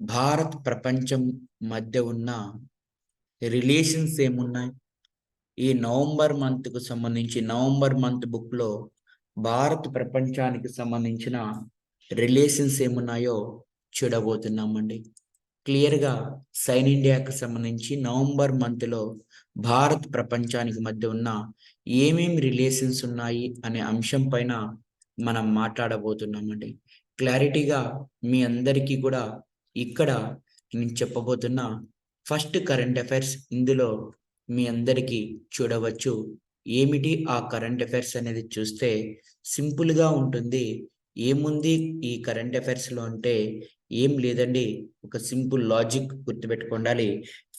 భారత్ ప్రపంచం మధ్య ఉన్న రిలేషన్స్ ఏమున్నాయి? ఈ నవంబర్ మంత్కు సంబంధించి నవంబర్ మంత్ బుక్లో భారత్ ప్రపంచానికి సంబంధించిన రిలేషన్స్ ఏమున్నాయో చూడబోతున్నామండి. క్లియర్గా సైన్ ఇండియాకి సంబంధించి నవంబర్ మంత్లో భారత్ ప్రపంచానికి మధ్య ఉన్న ఏమేమి రిలేషన్స్ ఉన్నాయి అనే అంశం పైన మనం మాట్లాడబోతున్నామండి. క్లారిటీగా మీ అందరికీ కూడా ఇక్కడ నేను చెప్పబోతున్న ఫస్ట్ కరెంట్ అఫైర్స్ ఇందులో మీ అందరికీ చూడవచ్చు. ఏమిటి ఆ కరెంట్ అఫైర్స్ అనేది చూస్తే సింపుల్గా ఉంటుంది. ఏముంది ఈ కరెంట్ అఫైర్స్లో అంటే ఏం లేదండి, ఒక సింపుల్ లాజిక్ గుర్తుపెట్టుకోండి.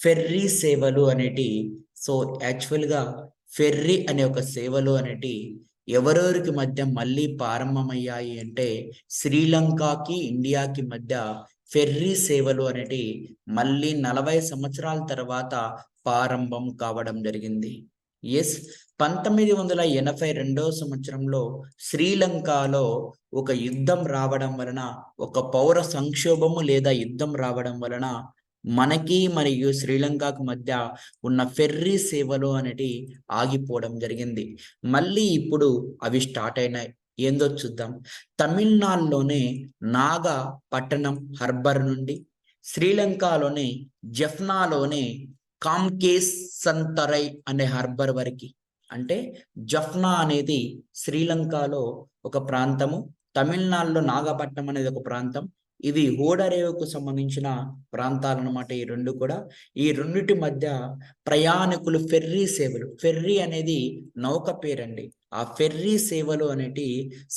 ఫెర్రీ సేవలు అనేటి సో యాక్చువల్గా ఫెర్రీ అనే ఒక సేవలు అనేటి ఎవరెవరికి మధ్య మళ్ళీ ప్రారంభమయ్యాయి అంటే శ్రీలంకకి ఇండియాకి మధ్య ఫెర్రీ సేవలు అనేటి మళ్ళీ 40 సంవత్సరాల తర్వాత ప్రారంభం కావడం జరిగింది. ఎస్, 1982 సంవత్సరంలో శ్రీలంకలో ఒక యుద్ధం రావడం వలన, ఒక పౌర సంక్షోభము లేదా యుద్ధం రావడం వలన మనకి మరియు శ్రీలంకకు మధ్య ఉన్న ఫెర్రీ సేవలు అనేటి ఆగిపోవడం జరిగింది. మళ్ళీ ఇప్పుడు అవి స్టార్ట్ అయినాయి. ఏందో చూద్దాం. తమిళనాడులోనే నాగా పట్టణం హార్బర్ నుండి శ్రీలంకలోని జఫ్నాలోనే కామ్కేస్ సంతరై అనే హార్బర్ వరకు, అంటే జఫ్నా అనేది శ్రీలంకలో ఒక ప్రాంతము, తమిళనాడులో నాగపట్నం అనేది ఒక ప్రాంతం. ఇవి ఓడరేవుకు సంబంధించిన ప్రాంతాలు అన్నమాట. ఈ రెండు కూడా, ఈ రెండిటి మధ్య ప్రయాణికులు ఫెర్రీ సేవలు, ఫెర్రీ అనేది నౌక పేరండి, ఆ ఫెర్రీ సేవలు అనేటి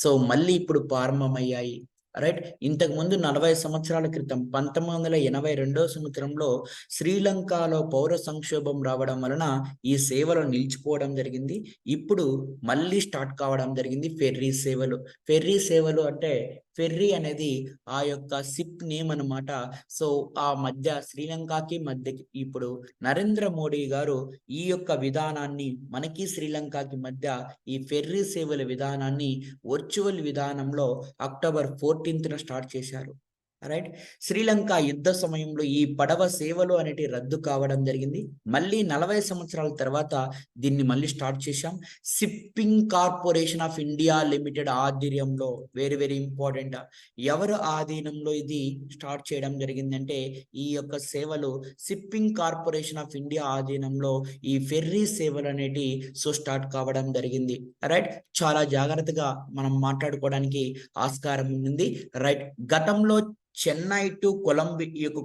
సో మళ్ళీ ఇప్పుడు ప్రారంభమయ్యాయి. రైట్, ఇంతకు ముందు 40 సంవత్సరాల క్రితం 1982 సంవత్సరంలో శ్రీలంకలో పౌర సంక్షోభం రావడం వలన ఈ సేవలు నిలిచిపోవడం జరిగింది. ఇప్పుడు మళ్ళీ స్టార్ట్ కావడం జరిగింది ఫెర్రీ సేవలు. ఫెర్రీ సేవలు అంటే ఫెర్రీ అనేది ఆ యొక్క సిప్ నేమ్ అనమాట. సో ఆ మధ్య శ్రీలంకకి మధ్యకి ఇప్పుడు నరేంద్ర మోడీ గారు ఈ యొక్క విధానాన్ని, మనకి శ్రీలంకకి మధ్య ఈ ఫెర్రీ సేవల విధానాన్ని వర్చువల్ విధానంలో అక్టోబర్ 14న స్టార్ట్ చేశారు. రైట్, శ్రీలంక యుద్ధ సమయంలో ఈ పడవ సేవలు అనేటి రద్దు కావడం జరిగింది. మళ్ళీ 40 సంవత్సరాల తర్వాత దీన్ని మళ్ళీ స్టార్ట్ చేశాం. Shipping corporation of India limited ఆధ్వర్యంలో, వెరీ వెరీ ఇంపార్టెంట్, ఎవరు ఆధీనంలో ఇది స్టార్ట్ చేయడం జరిగిందంటే ఈ యొక్క సేవలు షిప్పింగ్ కార్పొరేషన్ ఆఫ్ ఇండియా ఆధీనంలో ఈ ఫెర్రీ సేవలు అనేటి సో స్టార్ట్ కావడం జరిగింది. రైట్, చాలా జాగ్రత్తగా మనం మాట్లాడుకోవడానికి ఆస్కారం ఉంది. రైట్, గతంలో చెన్నై టు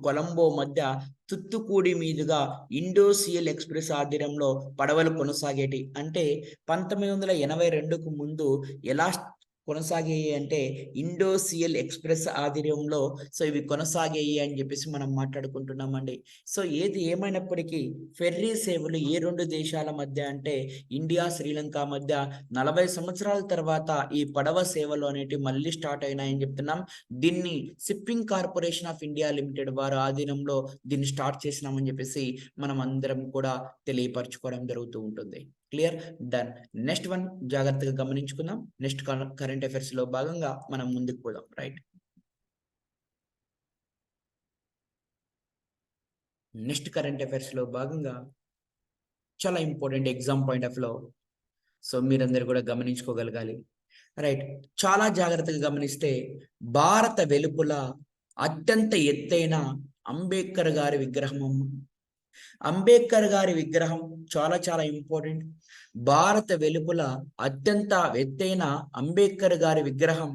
కొలంబో మధ్య తుత్తుకూడి మీదుగా ఇండోసియల్ ఎక్స్ప్రెస్ ఆధ్వర్యంలో పడవలు కొనసాగేటి. అంటే 1982కు ముందు ఎలా కొనసాగాయి అంటే ఇండోసియల్ ఎక్స్ప్రెస్ ఆధ్వర్యంలో సో ఇవి కొనసాగాయి అని చెప్పేసి మనం మాట్లాడుకుంటున్నామండి. సో ఏది ఏమైనప్పటికీ ఫెర్రీ సేవలు ఏ రెండు దేశాల మధ్య అంటే ఇండియా శ్రీలంక మధ్య 40 సంవత్సరాల తర్వాత ఈ పడవ సేవలు అనేటివి మళ్ళీ స్టార్ట్ అయినాయని చెప్తున్నాం. దీన్ని shipping corporation of India limited వారి ఆధీనంలో దీన్ని స్టార్ట్ చేసినామని చెప్పేసి మనం అందరం కూడా తెలియపరచుకోవడం జరుగుతూ ఉంటుంది. Clear, done. నెక్స్ట్ వన్ జాగ్రత్తగా గమనించుకుందాం. నెక్స్ట్ కరెంట్ అఫైర్స్ లో భాగంగా మనం ముందుకు పోదాం. రైట్, నెక్స్ట్ కరెంట్ అఫైర్స్ లో భాగంగా చాలా ఇంపార్టెంట్ ఎగ్జామ్ పాయింట్ ఆఫ్ లో సో మీరందరూ కూడా గమనించుకోగలగాలి. రైట్, చాలా జాగ్రత్తగా గమనిస్తే భారత వెలుపల అత్యంత ఎత్తైన అంబేద్కర్ గారి విగ్రహం, అంబేద్కర్ గారి విగ్రహం చాలా చాలా ఇంపార్టెంట్. భారత వెలుపల అత్యంత ఎత్తైన అంబేద్కర్ గారి విగ్రహం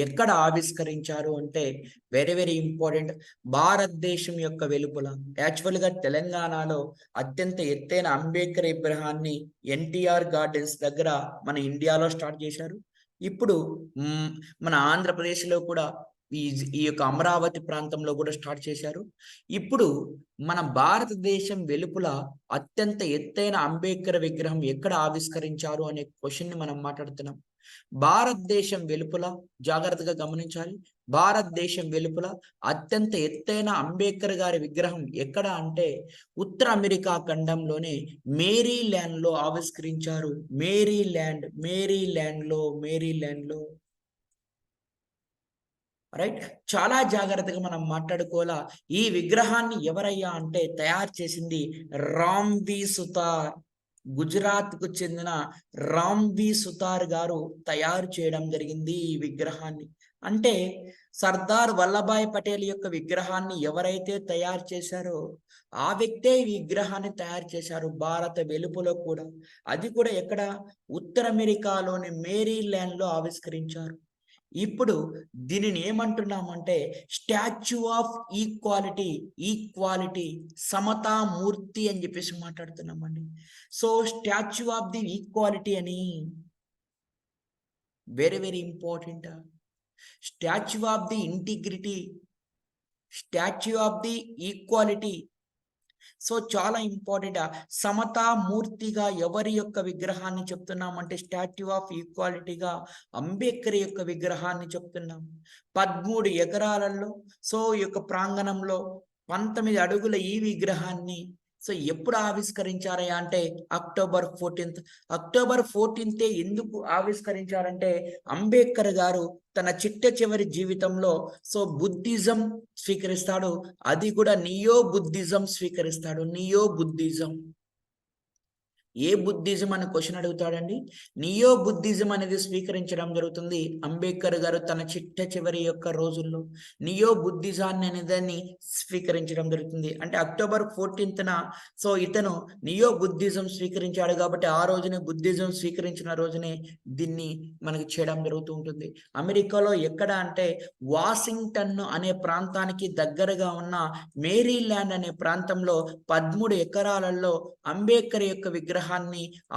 ఎక్కడ ఆవిష్కరించారు అంటే వెరీ వెరీ ఇంపార్టెంట్, భారతదేశం యొక్క వెలుపల. యాక్చువల్గా తెలంగాణలో అత్యంత ఎత్తైన అంబేద్కర్ విగ్రహాన్ని ఎన్టీఆర్ గార్డెన్స్ దగ్గర మన ఇండియాలో స్టార్ట్ చేశారు. ఇప్పుడు మన ఆంధ్రప్రదేశ్లో కూడా ఈ యొక్క అమరావతి ప్రాంతంలో కూడా స్టార్ట్ చేశారు. ఇప్పుడు మన భారతదేశం వెలుపల అత్యంత ఎత్తైన అంబేద్కర్ విగ్రహం ఎక్కడ ఆవిష్కరించారు అనే క్వశ్చన్ ని మనం మాట్లాడుతున్నాం. భారతదేశం వెలుపల జాగ్రత్తగా గమనించాలి. భారతదేశం వెలుపల అత్యంత ఎత్తైన అంబేద్కర్ గారి విగ్రహం ఎక్కడ అంటే ఉత్తర అమెరికా ఖండంలోనే మేరీల్యాండ్ లో ఆవిష్కరించారు. మేరీల్యాండ్ లో రైట్. చాలా జాగ్రత్తగా మనం మాట్లాడుకోవాలా. ఈ విగ్రహాన్ని ఎవరయ్యా అంటే తయారు చేసింది రామ్‌వి సుతార్. గుజరాత్‌కు చెందిన రామ్‌వి సుతార్ గారు తయారు చేయడం జరిగింది ఈ విగ్రహాన్ని. అంటే సర్దార్ వల్లభాయ్ పటేల్ యొక్క విగ్రహాన్ని ఎవరైతే తయారు చేశారో ఆ వ్యక్తే ఈ విగ్రహాన్ని తయారు చేశారు భారత వెలుపల కూడా. అది కూడా ఎక్కడ? ఉత్తర అమెరికాలోని మేరీల్యాండ్‌లో ఆవిష్కరించారు. ఇప్పుడు దీనిని ఏమంటున్నామంటే statue of equality, equality Samatha Murthy అని చెప్పేసి మాట్లాడుతున్నామండి. So statue of the equality అని very very important. Statue of the integrity, statue of the equality. So చాలా ఇంపార్టెంట్. సమతా మూర్తిగా ఎవరి యొక్క విగ్రహాన్ని చెప్తున్నామంటే స్టాట్యూ ఆఫ్ ఈక్వాలిటీగా అంబేద్కర్ యొక్క విగ్రహాన్ని చెప్తున్నాం. 13 ఎకరాలలో సో ఈ యొక్క ప్రాంగణంలో 19 అడుగుల ఈ విగ్రహాన్ని సో ఎప్పుడు ఆవిష్కరించారయ్యా అంటే అక్టోబర్ 14th. అక్టోబర్ 14th ఎందుకు ఆవిష్కరించారంటే అంబేద్కర్ గారు తన చిట్ట చివరి జీవితంలో సో బుద్ధిజం స్వీకరిస్తాడు. అది కూడా నియో బుద్ధిజం స్వీకరిస్తాడు. Neo Buddhism. ఏ బుద్ధిజం అని క్వశ్చన్ అడుగుతాడండి. నియో బుద్ధిజం అనేది స్వీకరించడం జరుగుతుంది అంబేద్కర్ గారు తన చిట్ట చివరి యొక్క రోజుల్లో. నియో బుద్ధిజాన్ని అనేదాన్ని స్వీకరించడం జరుగుతుంది. అంటే అక్టోబర్ 14th సో ఇతను నియో బుద్ధిజం స్వీకరించాడు కాబట్టి ఆ రోజునే బుద్ధిజం స్వీకరించిన రోజునే దీన్ని మనకి చేయడం జరుగుతూ ఉంటుంది. అమెరికాలో ఎక్కడ అంటే వాషింగ్టన్ అనే ప్రాంతానికి దగ్గరగా ఉన్న మేరీల్యాండ్ అనే ప్రాంతంలో 13 ఎకరాలలో అంబేద్కర్ యొక్క విగ్రహాన్ని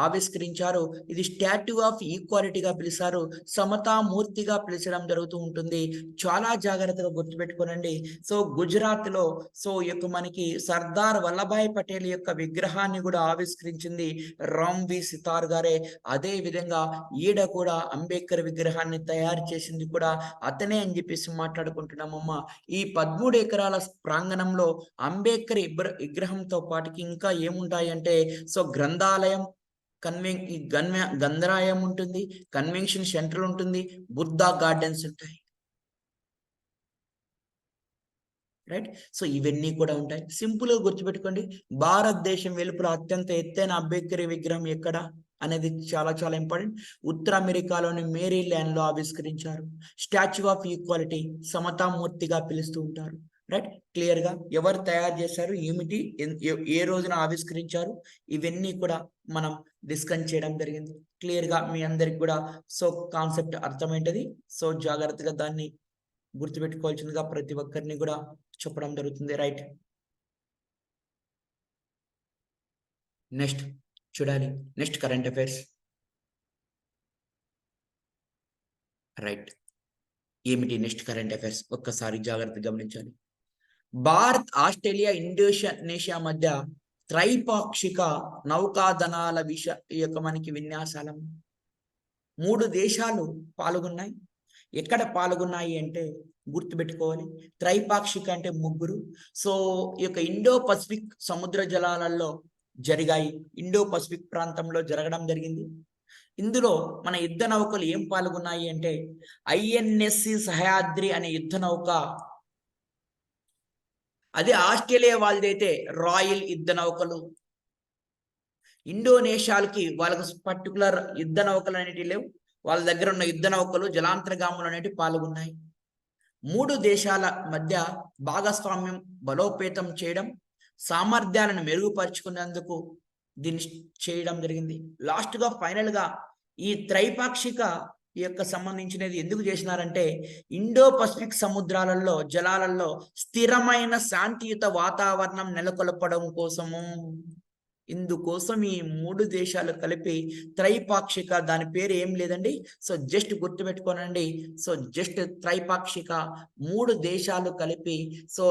ఆవిష్కరించారు. ఇది స్టాట్యూ ఆఫ్ ఈక్వాలిటీగా పిలిచారు. సమతామూర్తిగా పిలిచడం జరుగుతూ ఉంటుంది. చాలా జాగ్రత్తగా గుర్తుపెట్టుకోనండి. సో గుజరాత్లో సో యొక్క మనకి సర్దార్ వల్లభాయ్ పటేల్ యొక్క విగ్రహాన్ని కూడా ఆవిష్కరించింది రామ్‌వి సుతార్ గారే. అదే విధంగా ఈడ కూడా అంబేద్కర్ విగ్రహాన్ని తయారు చేసింది కూడా అతనే అని చెప్పేసి మాట్లాడుకుంటున్నామమ్మా. ఈ 13 ఎకరాల ప్రాంగణంలో అంబేద్కర్ విగ్రహంతో పాటుకి ఇంకా ఏముంటాయంటే సో గ్రంథాలయం, గంధరాలయం ఉంటుంది, కన్వెన్షన్ సెంటర్ ఉంటుంది, బుద్ధా గార్డెన్స్ ఉంటాయి. రైట్. సో ఇవన్నీ కూడా ఉంటాయి. సింపుల్గా గుర్తుపెట్టుకోండి. భారతదేశం వెలుపల అత్యంత ఎత్తైన అంబేద్కర్ విగ్రహం ఎక్కడ అనేది చాలా చాలా ఇంపార్టెంట్. ఉత్తర అమెరికాలోని మేరీల్యాండ్ లో ఆవిష్కరించారు. స్టాచ్యూ ఆఫ్ ఈక్వాలిటీ సమతామూర్తిగా పిలుస్తూ ఉంటారు. రైట్. క్లియర్ గా ఎవరు తయారు చేశారు, ఏమిటి, ఏ రోజున ఆవిష్కరించారు, ఇవన్నీ కూడా మనం డిస్కస్ చేయడం జరిగింది. క్లియర్ గా మీ అందరికి కూడా సో కాన్సెప్ట్ అర్థమైంటది. సో జాగ్రత్తగా దాన్ని గుర్తుపెట్టుకోవాల్సిందిగా ప్రతి ఒక్కరిని కూడా చెప్పడం జరుగుతుంది. రైట్. నెక్స్ట్ చూడాలి. Next current affairs. రైట్. ఏమిటి నెక్స్ట్ కరెంట్ అఫైర్స్ ఒక్కసారి జాగ్రత్తగా గమనించాలి. భారత్, ఆస్ట్రేలియా, ఇండోనేషియా మధ్య త్రైపాక్షిక నౌకాదళాల యొక్క మనకి విన్యాసాలం 3 దేశాలు పాల్గొన్నాయి. ఎక్కడ పాల్గొన్నాయి అంటే గుర్తుపెట్టుకోవాలి. త్రైపాక్షిక అంటే 3. సో ఈ యొక్క ఇండో పసిఫిక్ సముద్ర జలాలలో జరిగాయి. ఇండో పసిఫిక్ ప్రాంతంలో జరగడం జరిగింది. ఇందులో మన యుద్ధ నౌకలు ఏం పాల్గొన్నాయి అంటే ఐఎన్ఎస్సి సహ్యాద్రి అనే యుద్ధ నౌక. అదే ఆస్ట్రేలియా వాళ్ళదైతే రాయల్ యుద్ధ నౌకలు. ఇండోనేషియాలకి వాళ్ళకి పర్టికులర్ యుద్ధ నౌకలు అనేటివి లేవు. వాళ్ళ దగ్గర ఉన్న యుద్ధ నౌకలు, జలాంతర్గాములు అనేటివి పాల్గొన్నాయి. 3 దేశాల మధ్య భాగస్వామ్యం బలోపేతం చేయడం, సామర్థ్యాలను మెరుగుపరుచుకునేందుకు దీన్ని చేయడం జరిగింది. లాస్ట్గా ఫైనల్గా ఈ త్రైపాక్షిక యొక్క సంబంధించినది ఎందుకు చేసినారంటే ఇండో పసిఫిక్ సముద్రాలలో జలాలలో స్థిరమైన శాంతియుత వాతావరణం నెలకొల్పడం కోసము. ఇందుకోసం ఈ 3 దేశాలు కలిపి త్రైపాక్షిక, దాని పేరు ఏం లేదండి. సో జస్ట్ గుర్తుపెట్టుకోనండి. సో జస్ట్ త్రైపాక్షిక 3 దేశాలు కలిపి సో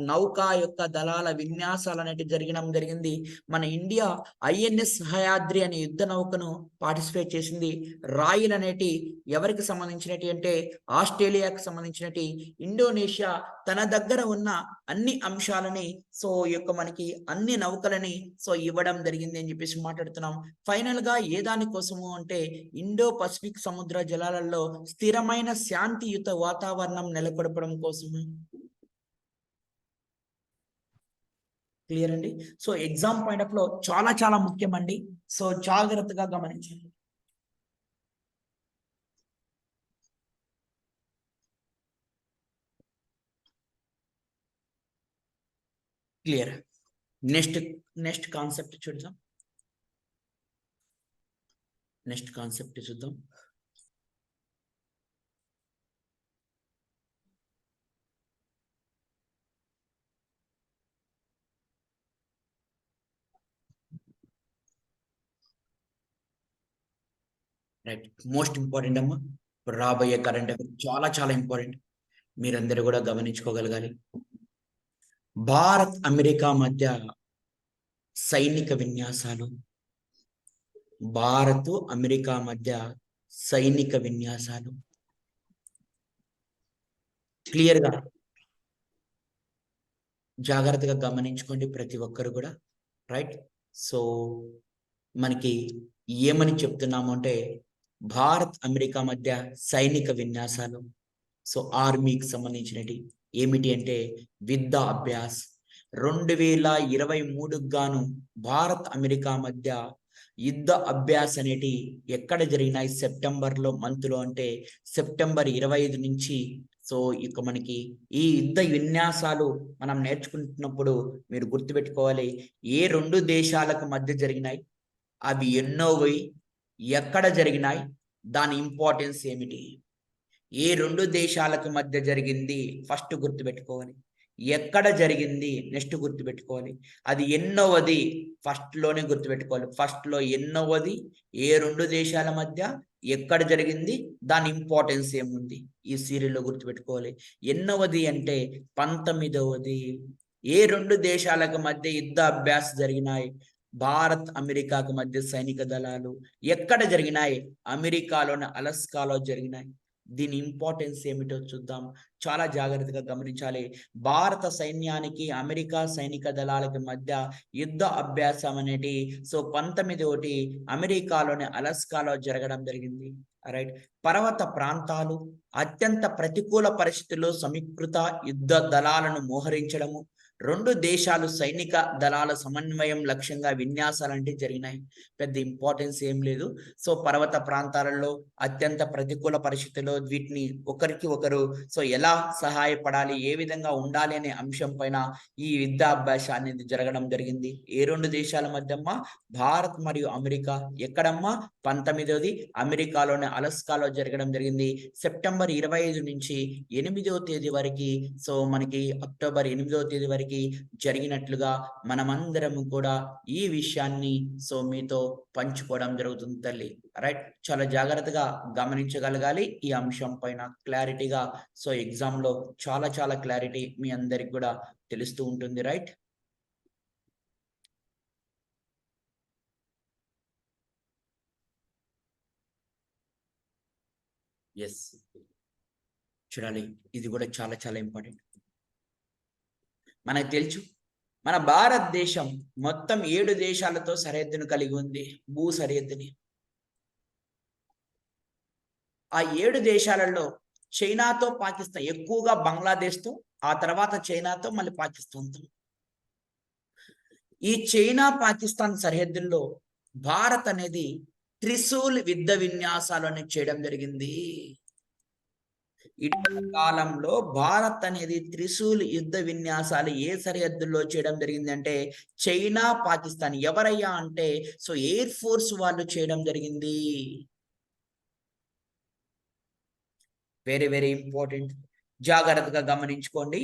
నౌకా యొక్క దళాల విన్యాసాలు అనేవి జరిగింది. మన ఇండియా ఐఎన్ఎస్ సహ్యాద్రి అనే యుద్ధ నౌకను పార్టిసిపేట్ చేసింది. రాయల్ అనేటి ఎవరికి సంబంధించినటి అంటే ఆస్ట్రేలియాకి సంబంధించినటి. ఇండోనేషియా తన దగ్గర ఉన్న అన్ని అంశాలని సో యొక్క మనకి అన్ని నౌకలని సో ఇవ్వడం జరిగింది అని చెప్పేసి మాట్లాడుతున్నాం. ఫైనల్ గా ఏ దాని కోసము అంటే ఇండో పసిఫిక్ సముద్ర జలాలలో స్థిరమైన శాంతియుత వాతావరణం నెలకొల్పడం కోసము. క్లియర్ అండి. సో ఎగ్జామ్ పాయింట్ ఆఫ్ లో చాలా చాలా ముఖ్యం అండి. సో జాగ్రత్తగా గమనించండి. క్లియర్. నెక్స్ట్ కాన్సెప్ట్ చూద్దాం. నెక్స్ట్ కాన్సెప్ట్ చూద్దాం. రైట్, మోస్ట్ ఇంపార్టెంట్ అమ్మా. రాబోయే కరెంట్ అఫైర్ చాలా చాలా ఇంపార్టెంట్, మీరందరూ కూడా గమనించుకోగలగాలి. భారత్ అమెరికా మధ్య సైనిక విన్యాసాలు. భారత్ అమెరికా మధ్య సైనిక విన్యాసాలు క్లియర్ గా జాగ్రత్తగా గమనించుకోండి ప్రతి ఒక్కరు కూడా. రైట్, సో మనకి ఏమని చెప్తున్నాము అంటే భారత్ అమెరికా మధ్య సైనిక విన్యాసాలు. సో ఆర్మీకి సంబంధించినవి ఏమిటి అంటే యుద్ధ అభ్యాస్ 2023 గాను భారత్ అమెరికా మధ్య యుద్ధ అభ్యాస్ అనేటి ఎక్కడ జరిగినాయి సెప్టెంబర్లో మంత్లో, అంటే సెప్టెంబర్ 25 నుంచి. సో ఇక మనకి ఈ యుద్ధ విన్యాసాలు మనం నేర్చుకుంటున్నప్పుడు మీరు గుర్తుపెట్టుకోవాలి, ఏ రెండు దేశాలకు మధ్య జరిగినాయి, అవి ఎన్నోవి, ఎక్కడ జరిగినాయి, దాని ఇంపార్టెన్స్ ఏమిటి. ఏ రెండు దేశాలకు మధ్య జరిగింది ఫస్ట్ గుర్తుపెట్టుకోవాలి, ఎక్కడ జరిగింది నెక్స్ట్ గుర్తుపెట్టుకోవాలి, అది ఎన్నోవది ఫస్ట్ లోనే గుర్తుపెట్టుకోవాలి. ఫస్ట్ లో ఎన్నోవది, ఏ రెండు దేశాల మధ్య, ఎక్కడ జరిగింది, దాని ఇంపార్టెన్స్ ఏముంది, ఈ సీరియల్లో గుర్తుపెట్టుకోవాలి. ఎన్నోవది అంటే 19వది. ఏ రెండు దేశాలకు మధ్య యుద్ధ అభ్యాస జరిగినాయి, భారత్ అమెరికాకు మధ్య సైనిక దళాలు. ఎక్కడ జరిగినాయి, అమెరికాలోని అలస్కాలో జరిగినాయి. దీని ఇంపార్టెన్స్ ఏమిటో చూద్దాం, చాలా జాగ్రత్తగా గమనించాలి. భారత సైన్యానికి అమెరికా సైనిక దళాలకి మధ్య యుద్ధ అభ్యాసం అనేది సో 19 అమెరికాలోని అలస్కాలో జరగడం జరిగింది. రైట్, పర్వత ప్రాంతాలు, అత్యంత ప్రతికూల పరిస్థితుల్లో సమీకృత యుద్ధ దళాలను మోహరించడము, రెండు దేశాలు సైనిక దళాల సమన్వయం లక్ష్యంగా విన్యాసాలంటే జరిగినాయి. పెద్ద ఇంపార్టెన్స్ ఏం లేదు. సో పర్వత ప్రాంతాలలో అత్యంత ప్రతికూల పరిస్థితుల్లో వీటిని ఒకరికి ఒకరు సో ఎలా సహాయపడాలి, ఏ విధంగా ఉండాలి అనే అంశం పైన ఈ యుద్ధాభ్యాస అనేది జరగడం జరిగింది. ఏ రెండు దేశాల మధ్యమ్మా, భారత్ మరియు అమెరికా. ఎక్కడమ్మా, 19వది అమెరికాలోని అలస్కాలో జరగడం జరిగింది. సెప్టెంబర్ 25 నుంచి 8వ తేదీ వరకు, సో మనకి అక్టోబర్ 8వ తేదీ వరకు జరిగినట్లుగా మనమందరం కూడా ఈ విషయాన్ని సో మీతో పంచుకోవడం జరుగుతుంది తల్లి. రైట్, చాలా జాగ్రత్తగా గమనించగలగాలి ఈ అంశం పైన క్లారిటీగా. సో ఎగ్జామ్ లో చాలా చాలా క్లారిటీ మీ అందరికి కూడా తెలుస్తూ ఉంటుంది. రైట్, ఎస్, చూడాలి, ఇది కూడా చాలా చాలా ఇంపార్టెంట్. మనకు తెలుసు మన భారతదేశం మొత్తం 7 దేశాలతో సరిహద్దును కలిగి ఉంది, భూ సరిహద్దుని. ఆ 7 దేశాలలో చైనాతో పాకిస్తాన్, ఎక్కువగా బంగ్లాదేశ్తో, ఆ తర్వాత చైనాతో, మళ్ళీ పాకిస్తాన్తో. ఈ చైనా పాకిస్తాన్ సరిహద్దుల్లో భారత్ అనేది త్రిశూల్ యుద్ధ విన్యాసాలు అనేది చేయడం జరిగింది. ఇటీవల కాలంలో భారత్ అనేది త్రిశూల్ యుద్ధ విన్యాసాలు ఏ సరిహద్దుల్లో చేయడం జరిగింది అంటే చైనా పాకిస్తాన్. ఎవరయ్యా అంటే సో ఎయిర్ ఫోర్స్ వాళ్ళు చేయడం జరిగింది. వెరీ వెరీ ఇంపార్టెంట్, జాగ్రత్తగా గమనించుకోండి.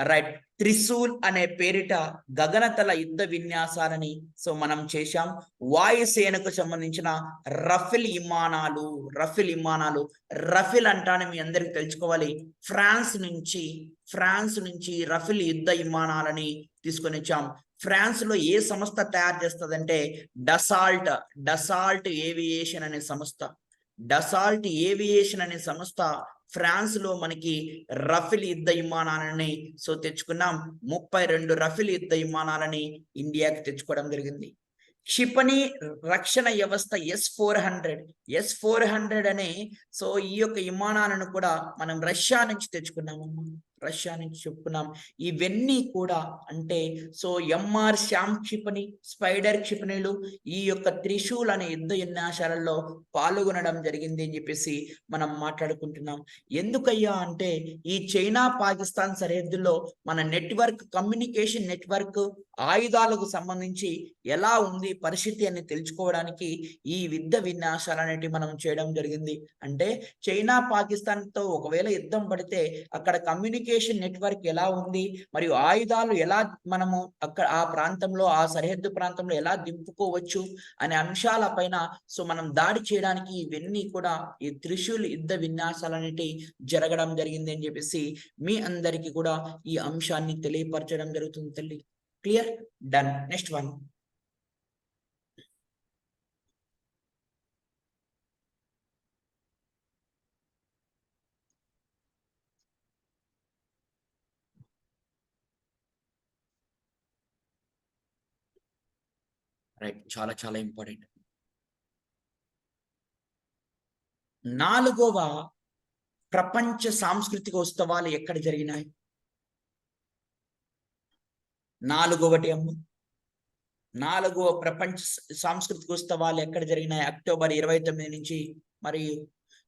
రైట్, త్రిశూల్ అనే పేరిట గగనతల యుద్ధ విన్యాసాలని సో మనం చేశాం. వాయుసేనకు సంబంధించిన రఫేల్ విమానాలు, రఫేల్ అంటానే మీ అందరికి తెలుసుకోవాలి, ఫ్రాన్స్ నుంచి రఫేల్ యుద్ధ విమానాలని తీసుకొని వచ్చాం. ఫ్రాన్స్ లో ఏ సంస్థ తయారు చేస్తుందంటే డసాల్ట్ ఏవియేషన్ అనే సంస్థ ఫ్రాన్స్ లో మనకి రఫేల్ యుద్ధ విమానాలని సో తెచ్చుకున్నాం. 32 రఫేల్ యుద్ధ విమానాలని ఇండియాకి తెచ్చుకోవడం జరిగింది. క్షిపణి రక్షణ వ్యవస్థ S-400 అనే సో ఈ యొక్క విమానాలను కూడా మనం రష్యా నుంచి తెచ్చుకున్నాము. రష్యా నుంచి చెప్పుకున్నాం. ఇవన్నీ కూడా అంటే సో ఎంఆర్ శ్యామ్ క్షిపణి, స్పైడర్ క్షిపణులు ఈ యొక్క త్రిశూల్ అనే యుద్ధ విన్యాసాలలో పాల్గొనడం జరిగింది అని చెప్పేసి మనం మాట్లాడుకుంటున్నాం. ఎందుకయ్యా అంటే ఈ చైనా పాకిస్తాన్ సరిహద్దుల్లో మన నెట్వర్క్, కమ్యూనికేషన్ నెట్వర్క్, ఆయుధాలకు సంబంధించి ఎలా ఉంది పరిస్థితి అని తెలుసుకోవడానికి ఈ యుద్ధ విన్యాసాలు అనేటివి మనం చేయడం జరిగింది. అంటే చైనా పాకిస్తాన్ తో ఒకవేళ యుద్ధం పడితే అక్కడ కమ్యూనికేషన్ నెట్వర్క్ ఎలా ఉంది, మరియు ఆయుధాలు ఎలా మనము అక్కడ ఆ ప్రాంతంలో, ఆ సరిహద్దు ప్రాంతంలో ఎలా దింపుకోవచ్చు అనే అంశాలపైన సో మనం దాడి చేయడానికి ఇవన్నీ కూడా ఈ త్రిశూల్ యుద్ధ విన్యాసాలు అనేటివి జరగడం జరిగింది అని చెప్పేసి మీ అందరికీ కూడా ఈ అంశాన్ని తెలియపరచడం జరుగుతుంది తల్లి. Clear? Done. Next one. Right, చాలా చాలా ఇంపార్టెంట్. 4వ ప్రపంచ సాంస్కృతిక ఉత్సవాలు ఎక్కడ జరిగినాయి? 4వ అమ్మ, 4వ ప్రపంచ సాంస్కృతిక ఉత్సవాలు ఎక్కడ జరిగినాయి? అక్టోబర్ 29 నుంచి మరియు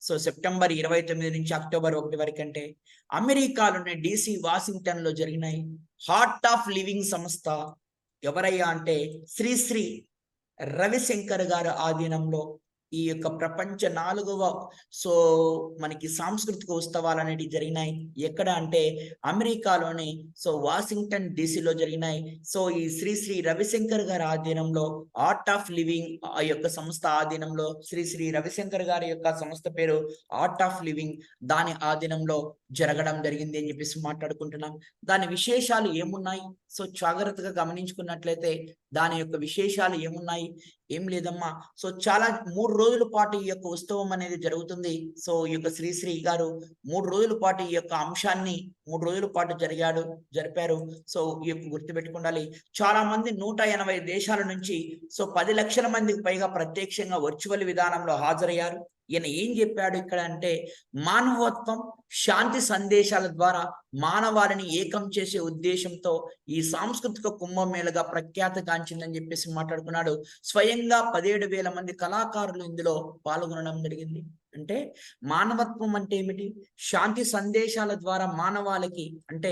సో సెప్టెంబర్ 29 నుంచి అక్టోబర్ 1 వరకు అంటే అమెరికాలోని DC వాషింగ్టన్ లో జరిగినాయి. హార్ట్ ఆఫ్ లివింగ్ సంస్థ ఎవరయ్యా అంటే శ్రీ శ్రీ రవిశంకర్ గారు ఆధీనంలో ఈ యొక్క ప్రపంచ 4వ సో మనకి సాంస్కృతిక ఉత్సవాలు అనేవి జరిగినాయి. ఎక్కడ అంటే అమెరికాలోని సో వాషింగ్టన్ డీసీలో జరిగినాయి. సో ఈ శ్రీ శ్రీ రవిశంకర్ గారి ఆధీనంలో ఆర్ట్ ఆఫ్ లివింగ్ ఆ యొక్క సంస్థ ఆధీనంలో, శ్రీ శ్రీ రవిశంకర్ గారి యొక్క సంస్థ పేరు ఆర్ట్ ఆఫ్ లివింగ్, దాని ఆధీనంలో జరగడం జరిగింది అని చెప్పేసి మాట్లాడుకుంటున్నాం. దాని విశేషాలు ఏమున్నాయి? సో జాగ్రత్తగా గమనించుకున్నట్లయితే దాని యొక్క విశేషాలు ఏమున్నాయి? ఏం లేదమ్మా. సో చాలా 3 రోజుల పాటు ఈ యొక్క ఉత్సవం అనేది జరుగుతుంది. సో ఈ యొక్క శ్రీశ్రీ గారు 3 రోజుల పాటు ఈ యొక్క అంశాన్ని 3 రోజుల పాటు జరిపారు. సో ఈ యొక్క గుర్తుపెట్టుకుండాలి. చాలా మంది 180 దేశాల నుంచి సో 10 లక్షల మందికి పైగా ప్రత్యక్షంగా వర్చువల్ విధానంలో హాజరయ్యారు. ఈయన ఏం చెప్పాడు ఇక్కడ అంటే మానవత్వం, శాంతి సందేశాల ద్వారా మానవాళిని ఏకం చేసే ఉద్దేశంతో ఈ సాంస్కృతిక కుంభమేళగా ప్రఖ్యాతగాంచిందని చెప్పేసి మాట్లాడుకున్నాడు. స్వయంగా 17,000 మంది కళాకారులు ఇందులో పాల్గొనడం జరిగింది. అంటే మానవత్వం అంటే ఏమిటి, శాంతి సందేశాల ద్వారా మానవాళికి అంటే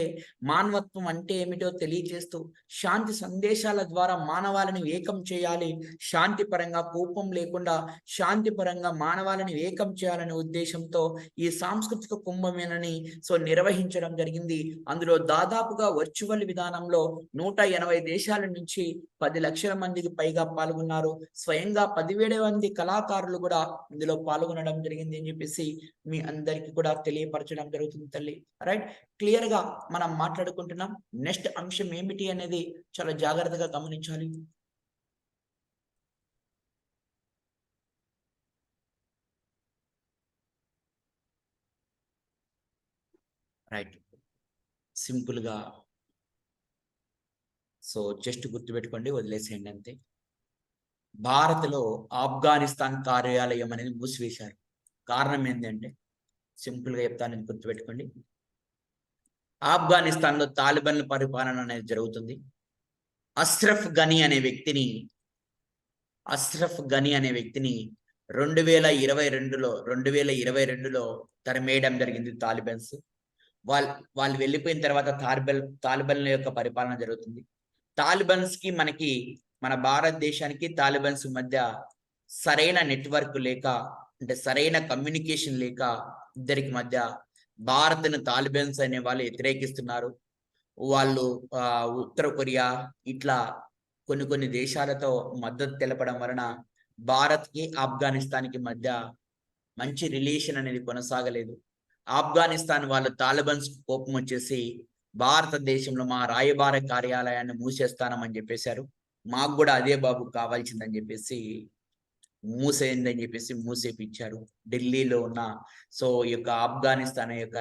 మానవత్వం అంటే ఏమిటో తెలియజేస్తూ శాంతి సందేశాల ద్వారా మానవాళిని ఏకం చేయాలి, శాంతి పరంగా కోపం లేకుండా శాంతి పరంగా మానవాళిని ఏకం చేయాలనే ఉద్దేశంతో ఈ సాంస్కృతిక కుంభమేళని సో నిర్వహించడం జరిగింది. అందులో దాదాపుగా వర్చువల్ విధానంలో 180 దేశాల నుంచి 10 లక్షల మందికి పైగా పాల్గొన్నారు. స్వయంగా 17 మంది కళాకారులు కూడా ఇందులో పాల్గొనడం జరిగింది అని చెప్పేసి మీ అందరికీ కూడా తెలియపరచడం జరుగుతుంది తల్లి. రైట్, క్లియర్ గా మనం మాట్లాడుకుంటున్నాం. నెక్స్ట్ అంశం ఏమిటి అనేది చాలా జాగ్రత్తగా గమనించాలి. రైట్, సింపుల్ గా సో జస్ట్ గుర్తుపెట్టుకోండి, వదిలేసేయండి అంతే. భారత్లో ఆఫ్ఘనిస్తాన్ కార్యాలయం అనేది మూసివేశారు. కారణం ఏంటంటే సింపుల్ గా చెప్తాను, గుర్తుపెట్టుకోండి. ఆఫ్ఘనిస్తాన్ లో తాలిబాన్ల పరిపాలన అనేది జరుగుతుంది. అష్రఫ్ గనీ అనే వ్యక్తిని 2022లో తరిమేయడం జరిగింది తాలిబాన్స్. వాళ్ళు వెళ్ళిపోయిన తర్వాత తాలిబాన్ల యొక్క పరిపాలన జరుగుతుంది. తాలిబాన్స్ కి మనకి మన భారతదేశానికి తాలిబాన్స్ మధ్య సరైన నెట్వర్క్ లేక, అంటే సరైన కమ్యూనికేషన్ లేక ఇద్దరికి మధ్య భారత్ను తాలిబాన్స్ అనే వాళ్ళు వ్యతిరేకిస్తున్నారు. వాళ్ళు ఉత్తర కొరియా ఇట్లా కొన్ని దేశాలతో మద్దతు తెలపడం వలన భారత్ కి ఆఫ్ఘనిస్తాన్ కి మధ్య మంచి రిలేషన్ అనేది కొనసాగలేదు. ఆఫ్ఘనిస్తాన్ వాళ్ళు తాలిబాన్స్ కోపం వచ్చేసి భారతదేశంలో మా రాయబార కార్యాలయాన్ని మూసేస్తానమని చెప్పేశారు. మాకు కూడా అదే బాబు కావాల్సిందని చెప్పేసి మూసేయండి చెప్పేసి మూసేపిచ్చారు. ఢిల్లీలో ఉన్న సో ఈ యొక్క ఆఫ్ఘనిస్తాన్ యొక్క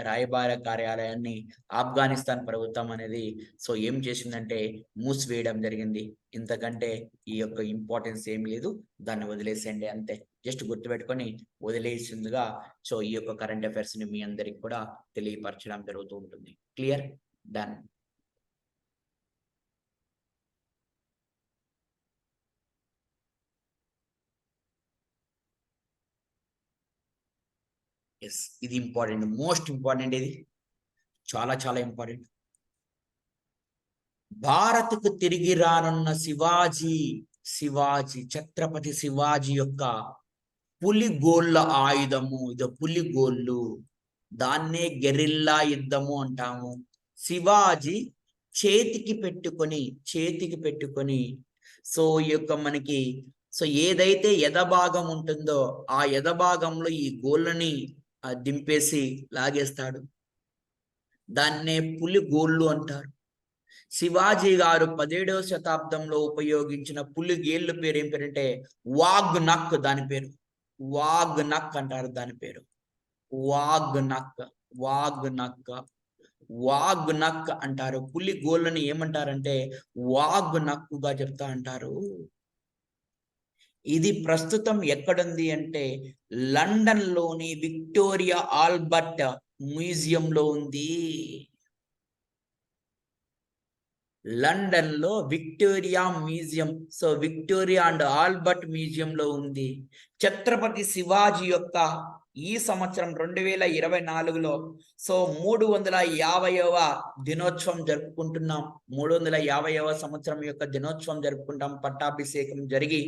రాయబార కార్యాలయాన్ని ఆఫ్ఘనిస్తాన్ ప్రభుత్వం అనేది సో ఏం చేసిందంటే మూసివేయడం జరిగింది. ఇంతకంటే ఈ యొక్క ఇంపార్టెన్స్ ఏం లేదు. దాన్ని వదిలేసేయండి అంతే. జస్ట్ గుర్తుపెట్టుకొని వదిలేసిందిగా సో ఈ యొక్క కరెంట్ అఫైర్స్ ని మీ అందరికి కూడా తెలియపరచడం జరుగుతూ ఉంటుంది. క్లియర్? డన్. ఎస్, ఇది ఇంపార్టెంట్, మోస్ట్ ఇంపార్టెంట్. ఇది చాలా చాలా ఇంపార్టెంట్. భారత్కు తిరిగి రానున్న శివాజీ ఛత్రపతి శివాజీ యొక్క పులిగోళ్ళ ఆయుధము, ఇది పులిగోళ్ళు, దాన్నే గెరిల్లా యుద్ధము అంటాము. శివాజీ చేతికి పెట్టుకొని సో ఈ యొక్క మనకి సో ఏదైతే ఎదభాగం ఉంటుందో ఆ ఎదభాగంలో ఈ గోళ్ళని దింపేసి లాగేస్తాడు. దాన్నే పులిగోళ్ళు అంటారు. శివాజీ గారు 17వ శతాబ్దంలో ఉపయోగించిన పులిగేళ్ళ పేరు ఏం పేరంటే వాగ్ నక్. దాని పేరు వాగ్ నక్ అంటారు. దాని పేరు వాగ్ నక్ అంటారు. పులి గోళ్ళని ఏమంటారంటే వాగ్ నక్కుగా చెప్తా అంటారు. ఇది ప్రస్తుతం ఎక్కడుంది అంటే లండన్ లోని విక్టోరియా ఆల్బర్ట్ మ్యూజియంలో ఉంది. లండన్ లో Victoria museum, so Victoria and Albert museum లో ఉంది. ఛత్రపతి శివాజీ యొక్క ఈ సంవత్సరం 2024లో సో 350వ దినోత్సవం జరుపుకుంటున్నాం. 350వ సంవత్సరం యొక్క దినోత్సవం జరుపుకుంటాం. పట్టాభిషేకం జరిగి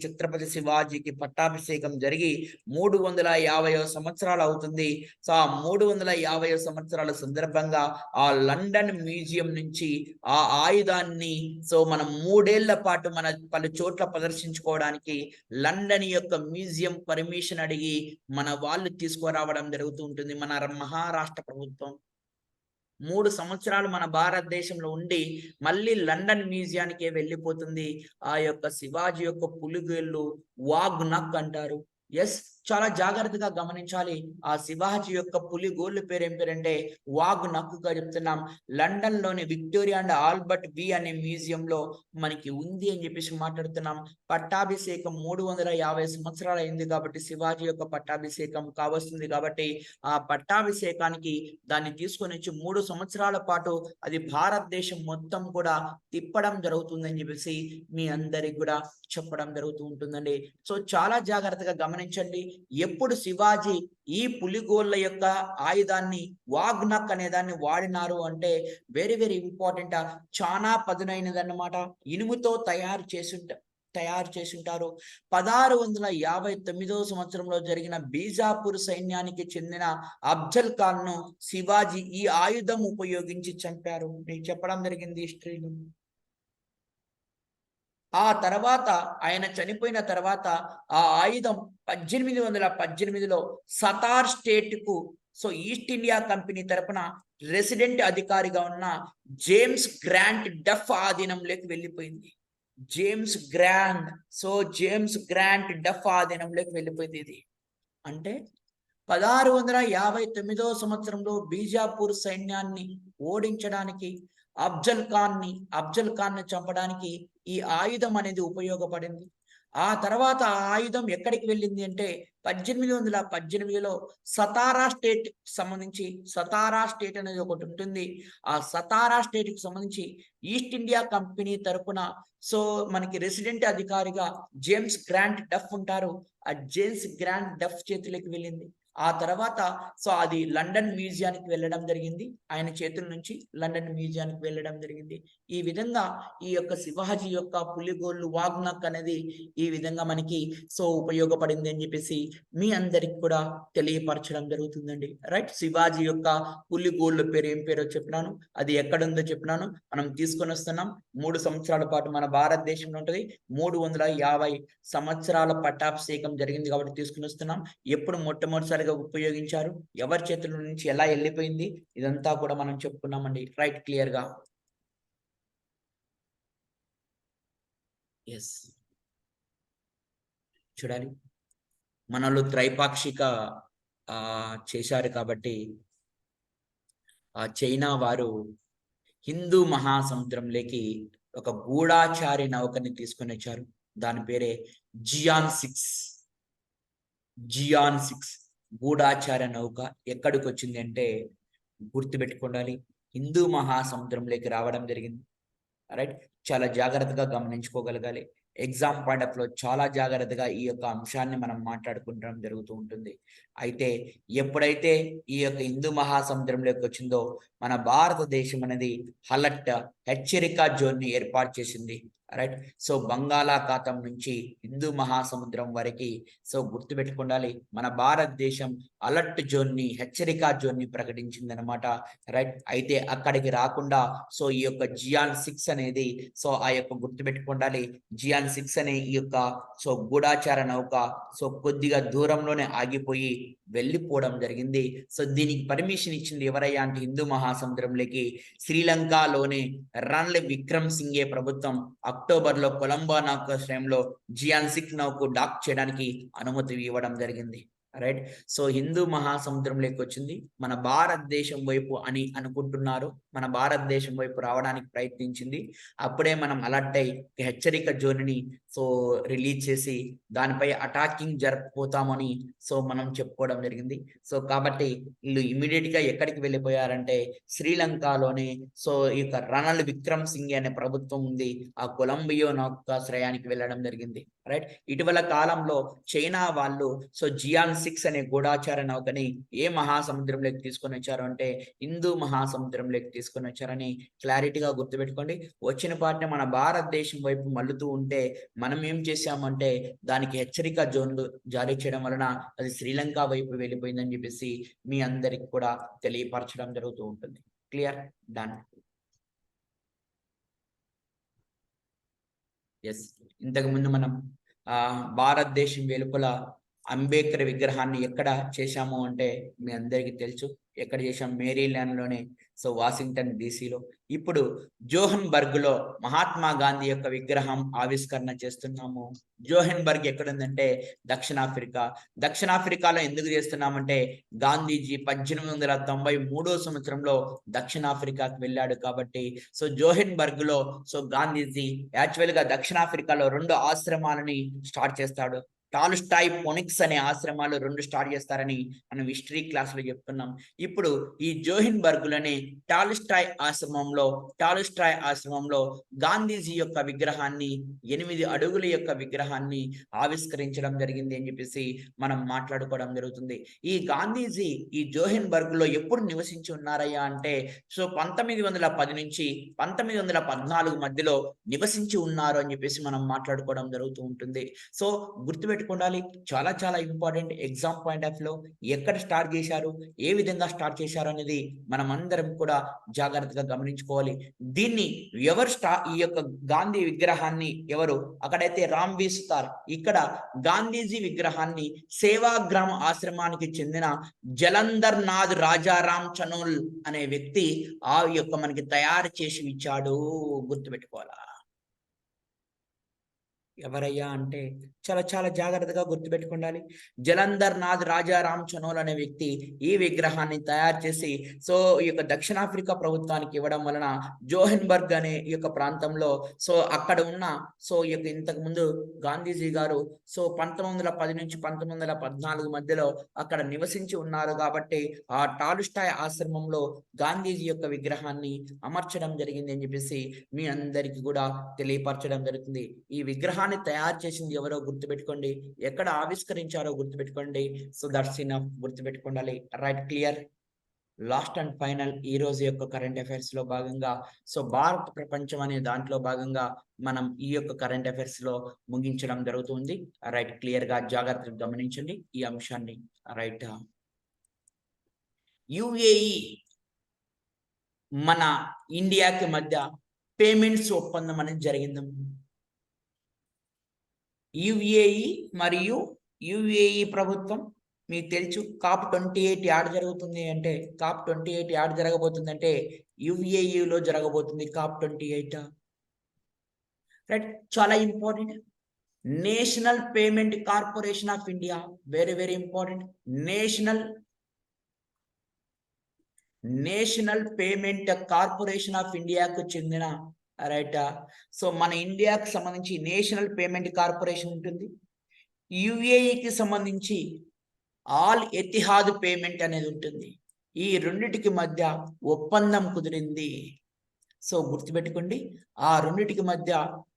ఛత్రపతి శివాజీకి పట్టాభిషేకం జరిగి 350వ సంవత్సరాలు అవుతుంది. సో ఆ 350వ సంవత్సరాల సందర్భంగా ఆ లండన్ మ్యూజియం నుంచి ఆ ఆయుధాన్ని సో మనం 3 ఏళ్ల పాటు మన పలు చోట్ల ప్రదర్శించుకోవడానికి లండన్ యొక్క మ్యూజియం పర్మిషన్ అడిగి మన వాళ్ళు తీసుకురావడం జరుగుతూ ఉంటుంది. మన మహారాష్ట్ర ప్రభుత్వం 3 సంవత్సరాలు మన భారతదేశంలో ఉండి మళ్ళీ లండన్ మ్యూజియానికే వెళ్ళిపోతుంది. ఆ యొక్క శివాజీ యొక్క పులిగేళ్ళు వాగ్ నక్ అంటారు. ఎస్, చాలా జాగ్రత్తగా గమనించాలి. ఆ శివాజీ యొక్క పులిగోళ్ళ పేరు ఏం పేరంటే వాగ్ నక్కుగా చెప్తున్నాం. లండన్ లోని విక్టోరియా అండ్ ఆల్బర్ట్ వి అనే మ్యూజియం లో మనకి ఉంది అని చెప్పేసి మాట్లాడుతున్నాం. పట్టాభిషేకం 350 సంవత్సరాలు అయింది కాబట్టి శివాజీ యొక్క పట్టాభిషేకం కావస్తుంది కాబట్టి ఆ పట్టాభిషేకానికి దాన్ని తీసుకొని వచ్చి 3 సంవత్సరాల పాటు అది భారతదేశం మొత్తం కూడా తిప్పడం జరుగుతుందని చెప్పేసి మీ అందరికి కూడా చెప్పడం జరుగుతూ ఉంటుందండి. సో చాలా జాగ్రత్తగా గమనించండి. ఎప్పుడు శివాజీ ఈ పులిగోళ్ళ యొక్క ఆయుధాన్ని వాగ్ నక్ అనే దాన్ని వాడినారు అంటే వెరీ వెరీ ఇంపార్టెంట్. చాలా పదునైనదన్నమాట. ఇనుముతో తయారు చేసింటారు. 1659వ సంవత్సరంలో జరిగిన బీజాపూర్ సైన్యానికి చెందిన అఫ్జల్ ఖాన్ ను శివాజీ ఈ ఆయుధం ఉపయోగించి చంపారు. నేను చెప్పడం జరిగింది హిస్టరీలో. ఆ తర్వాత ఆయన చనిపోయిన తర్వాత ఆ ఆయుధం 1818లో సతార్ స్టేట్ కు సో ఈస్ట్ ఇండియా కంపెనీ తరపున రెసిడెంట్ అధికారిగా ఉన్న జేమ్స్ గ్రాంట్ డఫ్ ఆధీనంలోకి వెళ్ళిపోయింది. జేమ్స్ గ్రాంట్ డఫ్ ఆధీనంలోకి వెళ్ళిపోయింది. ఇది అంటే 1659వ సంవత్సరంలో బీజాపూర్ సైన్యాన్ని ఓడించడానికి అఫ్జల్ ఖాన్ ని చంపడానికి ఈ ఆయుధం అనేది ఉపయోగపడింది. ఆ తర్వాత ఆ ఆయుధం ఎక్కడికి వెళ్ళింది అంటే 1818లో సతారా స్టేట్ సంబంధించి, సతారా స్టేట్ అనేది ఒకటి ఉంటుంది. ఆ సతారా స్టేట్ కి సంబంధించి ఈస్ట్ ఇండియా కంపెనీ తరపున సో మనకి రెసిడెంట్ అధికారిగా జేమ్స్ గ్రాంట్ డఫ్ ఉంటారు. ఆ జేమ్స్ గ్రాంట్ డఫ్ చేతులకు వెళ్ళింది. ఆ తర్వాత సో అది లండన్ మ్యూజియానికి వెళ్ళడం జరిగింది. ఆయన చేతుల నుంచి లండన్ మ్యూజియానికి వెళ్ళడం జరిగింది. ఈ విధంగా ఈ యొక్క శివాజీ యొక్క పులిగోళ్ళు వాగ్ నక్ అనేది ఈ విధంగా మనకి సో ఉపయోగపడింది అని చెప్పేసి మీ అందరికి కూడా తెలియపరచడం జరుగుతుందండి. రైట్, శివాజీ యొక్క పులిగోళ్ళ పేరు ఏం పేరో చెప్పినాను, అది ఎక్కడుందో చెప్పినాను. మనం తీసుకొని వస్తున్నాం. 3 సంవత్సరాల పాటు మన భారతదేశంలో ఉంటుంది. 350 సంవత్సరాల పట్టాభిషేకం జరిగింది కాబట్టి తీసుకుని వస్తున్నాం. ఎప్పుడు మొట్టమొదటిసారిగా ఉపయోగించారు, ఎవరి చేతుల నుంచి ఎలా వెళ్ళిపోయింది, ఇదంతా కూడా మనం చెప్పుకున్నామండి. రైట్, క్లియర్ గా. ఎస్, చూడాలి, మనలో త్రైపాక్షిక చేశారు కాబట్టి చైనా వారు హిందూ మహాసముద్రంలోకి ఒక గూఢాచారి నౌకని తీసుకొని వచ్చారు. దాని పేరే జియాన్ 6 గూఢాచార నౌక ఎక్కడికి వచ్చింది అంటే గుర్తుపెట్టుకోండి, హిందూ మహాసముద్రంలోకి రావడం జరిగింది. రైట్, చాలా జాగ్రత్తగా గమనించుకోగలగాలి. ఎగ్జామ్ పాయింట్ ఆఫ్ లో చాలా జాగ్రత్తగా ఈ యొక్క అంశాన్ని మనం మాట్లాడుకుంటడం జరుగుతూ ఉంటుంది. అయితే ఎప్పుడైతే ఈ యొక్క హిందూ మహాసముద్రంలోకి వచ్చిందో మన భారతదేశం అనేది అలర్ట్ హెచ్చరిక జోన్ ని ఏర్పాటు చేసింది. రైట్, సో బంగాళాఖాతం నుంచి హిందూ మహాసముద్రం వరకు సో గుర్తుపెట్టుకోండి, మన భారతదేశం అలర్ట్ జోన్ ని హెచ్చరిక జోన్ ని ప్రకటించింది అనమాట. రైట్, అయితే అక్కడికి రాకుండా సో ఈ యొక్క జియాన్ 6 అనేది సో ఆ యొక్క గుర్తుపెట్టుకోండి, జియాన్ 6 అనే ఈ యొక్క సో గూఢాచార నౌక సో కొద్దిగా దూరంలోనే ఆగిపోయి వెళ్ళిపోవడం జరిగింది. సో దీనికి పర్మిషన్ ఇచ్చింది ఎవరయ్యా అంటే హిందూ మహాసముద్రంలోకి శ్రీలంకలోని రణల్ విక్రమ్ సింఘే ప్రభుత్వం అక్టోబర్లో కొలంబో నౌకాశ్రయంలో జియాన్ 6 నౌకు డాక్ చేయడానికి అనుమతి ఇవ్వడం జరిగింది. రైట్, సో హిందూ మహాసముద్రంలోకి వచ్చింది, మన భారతదేశం వైపు అని అనుకుంటున్నారు, మన భారతదేశం వైపు రావడానికి ప్రయత్నించింది. అప్పుడే మనం అలర్ట్ అయి హెచ్చరిక జోన్ని సో రిలీజ్ చేసి దానిపై అటాకింగ్ జరపబోతామని సో మనం చెప్పుకోవడం జరిగింది. సో కాబట్టి వీళ్ళు ఇమీడియట్ గా ఎక్కడికి వెళ్ళిపోయారంటే శ్రీలంకలోనే సో ఈ యొక్క రణల్ విక్రమ్ సింఘే అనే ప్రభుత్వం ఉంది, ఆ కొలంబియో నౌకాశ్రయానికి వెళ్ళడం జరిగింది. రైట్, ఇటీవల కాలంలో చైనా వాళ్ళు సో జియాన్ 6 అనే గూఢాచార నౌకని ఏ మహాసముద్రంలోకి తీసుకొని వచ్చారు అంటే హిందూ మహాసముద్రంలోకి తీసుకొని వచ్చారని క్లారిటీగా గుర్తుపెట్టుకోండి. వచ్చిన పాటిని మన భారతదేశం వైపు మల్లుతూ ఉంటే మనం ఏం చేశామంటే దానికి హెచ్చరిక జోన్లు జారీ చేయడం వలన అది శ్రీలంక వైపు వెళ్ళిపోయిందని చెప్పేసి మీ అందరికి కూడా తెలియపరచడం జరుగుతూ ఉంటుంది. Clear, done. ఎస్, ఇంతకు ముందు మనం భారతదేశం వెలుపల అంబేద్కర్ విగ్రహాన్ని ఎక్కడ చేశాము అంటే మీ అందరికీ తెలుసు, ఎక్కడ చేశాం, మేరీల్యాండ్ లోనే, సో వాషింగ్టన్ డీసీలో. ఇప్పుడు జోహన్బర్గ్ లో మహాత్మా గాంధీ యొక్క విగ్రహం ఆవిష్కరణ చేస్తున్నాము. జోహన్బర్గ్ ఎక్కడుందంటే దక్షిణాఫ్రికాలో ఎందుకు చేస్తున్నామంటే గాంధీజీ 1893 సంవత్సరంలో దక్షిణాఫ్రికాకు వెళ్ళాడు కాబట్టి సో జోహన్బర్గ్ లో సో గాంధీజీ యాక్చువల్ గా దక్షిణాఫ్రికాలో 2 ఆశ్రమాలని స్టార్ట్ చేస్తాడు. టాల్స్టాయ్ ఫోనిక్స్ అనే ఆశ్రమాలు 2 స్టార్ట్ చేస్తారని మనం హిస్టరీ క్లాస్ లో చెప్తున్నాం. ఇప్పుడు ఈ జోహన్బర్గ్ లోనే టాల్స్టాయ్ ఆశ్రమంలో గాంధీజీ యొక్క విగ్రహాన్ని 8 అడుగుల యొక్క విగ్రహాన్ని ఆవిష్కరించడం జరిగింది అని చెప్పేసి మనం మాట్లాడుకోవడం జరుగుతుంది. ఈ గాంధీజీ ఈ జోహన్బర్గ్ లో ఎప్పుడు నివసించి ఉన్నారయ్యా అంటే సో 1910 నుంచి 1914 మధ్యలో నివసించి ఉన్నారు అని చెప్పేసి మనం మాట్లాడుకోవడం జరుగుతూ ఉంటుంది. సో గుర్తుపెట్టుకోండి, చాలా చాలా ఇంపార్టెంట్ ఎగ్జామ్ పాయింట్ ఆఫ్ లో ఎక్కడ స్టార్ట్ చేశారు, ఏ విధంగా స్టార్ట్ చేశారు అనేది మనం అందరం కూడా జాగ్రత్తగా గమనించుకోవాలి. దీన్ని ఎవరు ఈ యొక్క గాంధీ విగ్రహాన్ని ఎవరు, అక్కడైతే రామ్వీ సుతార్, ఇక్కడ గాంధీజీ విగ్రహాన్ని సేవాగ్రామ ఆశ్రమానికి చెందిన జలంధర్ నాథ్ రాజారాం చనోల్ అనే వ్యక్తి ఆ యొక్క మనకి తయారు చేసి ఇచ్చాడు. గుర్తుపెట్టుకోవాలా, ఎవరయ్యా అంటే చాలా చాలా జాగ్రత్తగా గుర్తుపెట్టుకోండి, జలంధర్ నాథ్ రాజారాం చనోల్ అనే వ్యక్తి ఈ విగ్రహాన్ని తయారు చేసి సో ఈ యొక్క దక్షిణాఫ్రికా ప్రభుత్వానికి ఇవ్వడం వలన జోహన్బర్గ్ అనే ఈ యొక్క ప్రాంతంలో సో అక్కడ ఉన్న సో ఈ యొక్క ఇంతకు ముందు గాంధీజీ గారు సో 1910 నుంచి 1914 మధ్యలో అక్కడ నివసించి ఉన్నారు కాబట్టి ఆ టాల్స్టాయ్ ఆశ్రమంలో గాంధీజీ యొక్క విగ్రహాన్ని అమర్చడం జరిగింది అని చెప్పేసి మీ అందరికీ కూడా తెలియపరచడం జరుగుతుంది. ఈ విగ్రహాన్ని తయారు చేసింది ఎవరో గుర్తుపెట్టుకోండి, ఎక్కడ ఆవిష్కరించారో గుర్తుపెట్టుకోండి. సో దట్స్ ఇనఫ్, గుర్తుపెట్టుకోండి. Right, clear. Last and final ఈ రోజు యొక్క కరెంట్ అఫైర్స్ లో భాగంగా సో భారత ప్రపంచం అనే దాంట్లో భాగంగా మనం ఈ యొక్క కరెంట్ అఫైర్స్ లో ముగించడం జరుగుతుంది. రైట్, క్లియర్ గా జాగ్రత్తగా గమనించండి ఈ అంశాన్ని. రైట్, యుఏఈ మన ఇండియాకి మధ్య పేమెంట్స్ ఒప్పందం అనేది జరిగింది. యుఏఈ మరియు యుఏఈ ప్రభుత్వం మీకు తెలుసు COP28 యాడ్ జరుగుతుంది అంటే COP28 యాడ్ జరగబోతుంది అంటే యుఏఈలో జరగబోతుంది COP28. రైట్, చాలా important. National payment corporation of India, very very important. National payment corporation of ఇండియాకు చెందిన, రైట్. సో మన ఇండియాకు సంబంధించి నేషనల్ పేమెంట్ కార్పొరేషన్ ఉంటుంది. యుఏఈకి సంబంధించి ఆల్ ఎతిహాద్ పేమెంట్ అనేది ఉంటుంది. ఈ రెండిటికి మధ్య ఒప్పందం కుదిరింది. సో గుర్తుపెట్టుకోండి, ఆ రెండిటికి మధ్య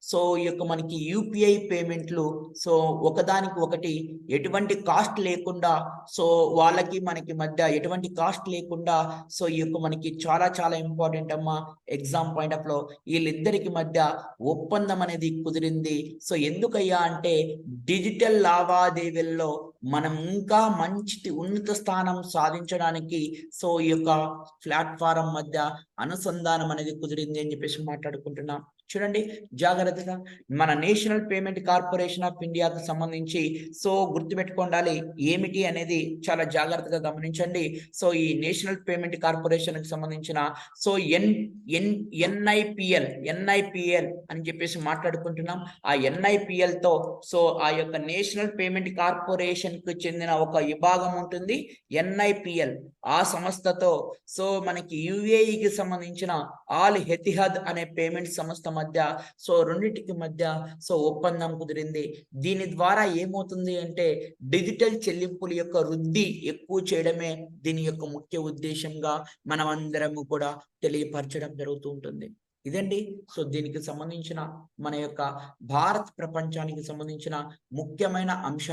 సో ఈ యొక్క మనకి యూపీఐ పేమెంట్లు సో ఒకదానికి ఒకటి ఎటువంటి కాస్ట్ లేకుండా, సో వాళ్ళకి మనకి మధ్య ఎటువంటి కాస్ట్ లేకుండా, సో ఈ యొక్క మనకి చాలా చాలా ఇంపార్టెంట్ అమ్మా ఎగ్జామ్ పాయింట్ ఆఫ్ లో వీళ్ళిద్దరికి మధ్య ఒప్పందం అనేది కుదిరింది. సో ఎందుకయ్యా అంటే డిజిటల్ లావాదేవీల్లో మనం ఇంకా మంచి ఉన్నత స్థానం సాధించడానికి సో ఈ యొక్క ప్లాట్ఫారం మధ్య అనుసంధానం అనేది కుదిరింది అని చెప్పేసి మాట్లాడుకుంటున్నాం. చూడండి జాగ్రత్తగా, మన నేషనల్ పేమెంట్ కార్పొరేషన్ ఆఫ్ ఇండియాకు సంబంధించి సో గుర్తుపెట్టుకోండాలి ఏమిటి అనేది చాలా జాగ్రత్తగా గమనించండి. సో ఈ నేషనల్ పేమెంట్ కార్పొరేషన్ కి సంబంధించిన సో ఎన్ఐపిఎల్ అని చెప్పేసి మాట్లాడుకుంటున్నాం. ఆ ఎన్ఐపిఎల్ తో సో ఆ యొక్క నేషనల్ పేమెంట్ కార్పొరేషన్ కు చెందిన ఒక విభాగం ఉంటుంది ఎన్ఐపిఎల్. ఆ సంస్థతో సో మనకి యుఏఈకి సంబంధించిన ఆల్ ఎతిహాద్ అనే పేమెంట్ సంస్థ మధ్య సో రెండింటికి మధ్య సో ఒప్పందం కుదిరింది. దీని ద్వారా ఏమవుతుంది అంటే డిజిటల్ చెల్లింపుల యొక్క వృద్ధి ఎక్కువ చేయడమే దీని యొక్క ముఖ్య ఉద్దేశంగా మనం అందరము కూడా తెలియపరచడం జరుగుతూ ఉంటుంది. ఇదండి సో దీనికి సంబంధించిన మన యొక్క భారత్ ప్రపంచానికి సంబంధించిన ముఖ్యమైన అంశాలు.